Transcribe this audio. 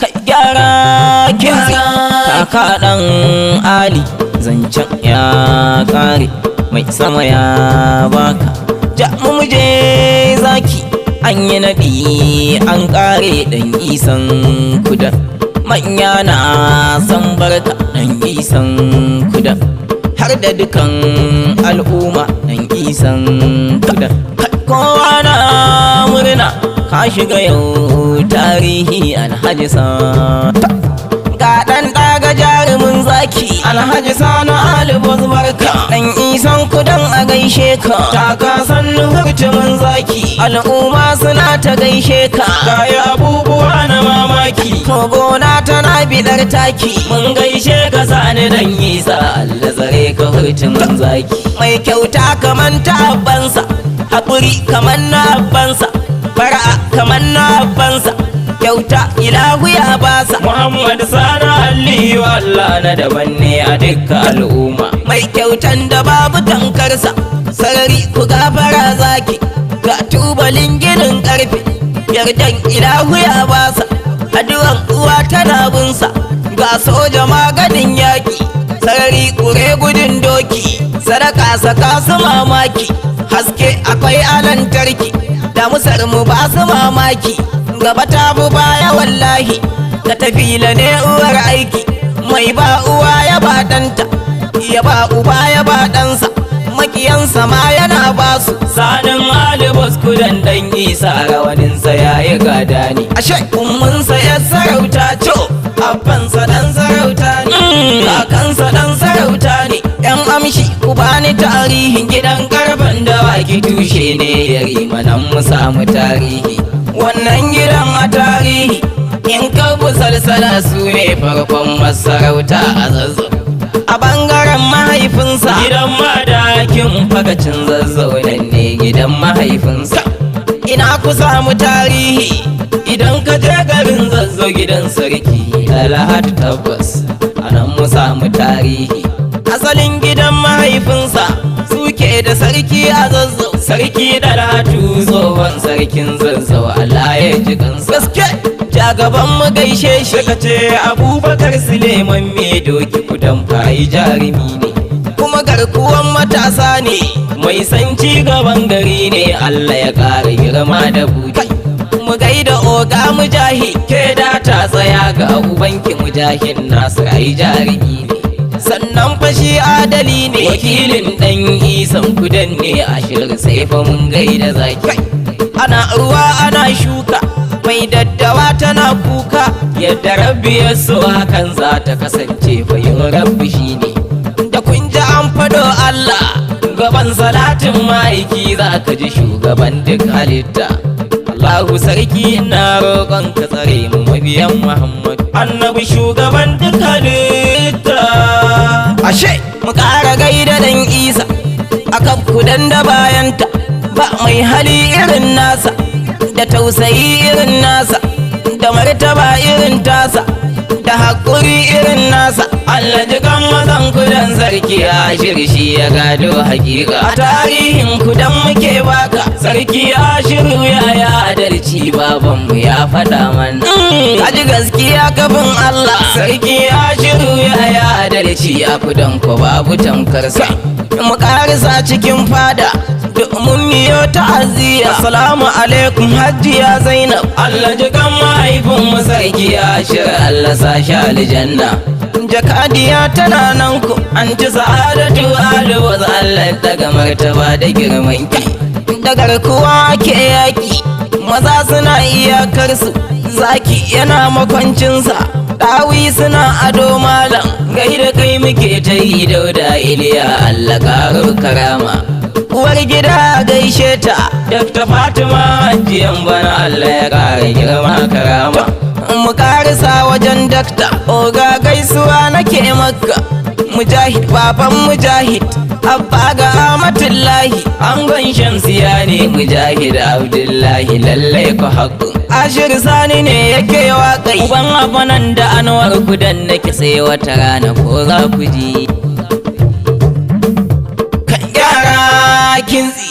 Kai gyara kinzi kaka dan Ali zancen ya kare mai sama ya baka ja mu muje zaki an yi naɗi an kare dan isan kudan manya na san barka dan isan kudan har da dukan al'umma dan isan kudan kowa na murna ka shiga yau tarihi Alhaji Sani ga dan daga jarumin zaki Alhaji Sani Ali barka dan isan kudan a gaishe ka taka sannu hurtumin zaki al'umma suna ta gaishe ka ga abubuwa na mamaki to gona tana bidar taki mun gaishe ka Sani dan isa Allah zare ka hurtumin zaki mai kyauta kaman ta abbansa haƙuri kaman na abbansa fara'a kaman na abbansa kyauta ilahu ya basa Muhammad Sani Aliyu Allah na daban ne a dukkan al'umma mai kyautan da babu tankarsa sarari ku gafara zaki ga tubalin ginin karfe yardan ilahu ya basa addu'an uwa tana bunsa ga soja maganin yaki sarari kure gudun doki sadaka saka su mamaki haske akwai alantarki da musar mu ba su mamaki gaba ta bu baya wallahi ka tafila ne uwar aiki mai ba uwa ya ba danta ya ba uba ya ba ɗansa makiyansa ma yana ba su sanin alibas kudan dan isa rawaninsa ya yi gada ne ashe umminsa ya sarauta co abbansa dan sarauta ne kakansa dan sarauta ne yan amshi ku bani tarihin gidan karban da baki tushe ne ya rima nan mu samu tarihi wannan gidan a tarihi in ka bu salsala su ne farkon masarauta a Zazzau a bangaren mahaifinsa gidan madakin fagacin Zazzau nan ne gidan mahaifinsa ina ku samu tarihi idan ka je garin Zazzau gidan sarki Alhaji tabbas anan mu samu tarihi asalin gidan mahaifinsa suke da sarki a Zazzau sarki da Alhaji tsohon sarkin Zazzau Allah ya ji kansa gaske jagaban mu gaishe shi kace Abubakar Suleiman me doki kudan fayi jarumi ne kuma garkuwan matasa ne mai san ci gaban gari ne Allah ya ƙara girma da buɗi mu gaida oga mujahid ke da ta tsaya ga ubanki mujahid Nasir ai jarumi ne sannan fashi adali ne wakilin dan isan kudan ne ashir sai fa mun gaida zaki ana ruwa ana shuka mai daddawa tana kuka yadda rabbi ya so hakan za ta kasance fa yin rabbi shine da kun ji an fado Allah gaban salatin ma'aiki za ka ji shugaban duk halitta Allahu sarki na roƙon ka tsare mu mabiyan Muhammad annabi shugaban duk halitta ashe mu ƙara gaida dan Isa akan kudan da bayanta ba mai hali irin nasa da tausayi irin nasa da martaba irin tasa da haƙuri irin nasa Allah jikan mazan kudan sarki a shirshi ya gado hakika a tarihin kudan muke baka sarki a shiru ya adalci babanmu ya faɗa mana kaji gaskiya kafin Allah sarki a shiru ya adalci a kudan ko babu tamkarsa mu karisa cikin fada mun miyo ta'aziyya assalamu alaikum hajiya Zainab Allah jikan mahaifin mu sarki Ashir Allah sa shi aljanna jakadiya tana nan ku an ci sa'adatu alwa Allah daga martaba da girman ki da garkuwa ke yaki maza suna iyakar su zaki yana makwancinsa dawi suna ado malam gaida kai muke ta yi dauda Iliya Allah karo karama uwar gida gaishe ta Dr. Fatima hajiyan bana Allah ya kara girma karama mu karisa wajen dakta oga gaisuwa nake maka mujahid baban mujahid abba ga amatullahi angon shamsiya ne mujahid abdullahi lallai ku haƙu ashir sani ne yake waƙai uban abanan da anwar kudan nake sai wata rana ko za ku ji kan yara kinzi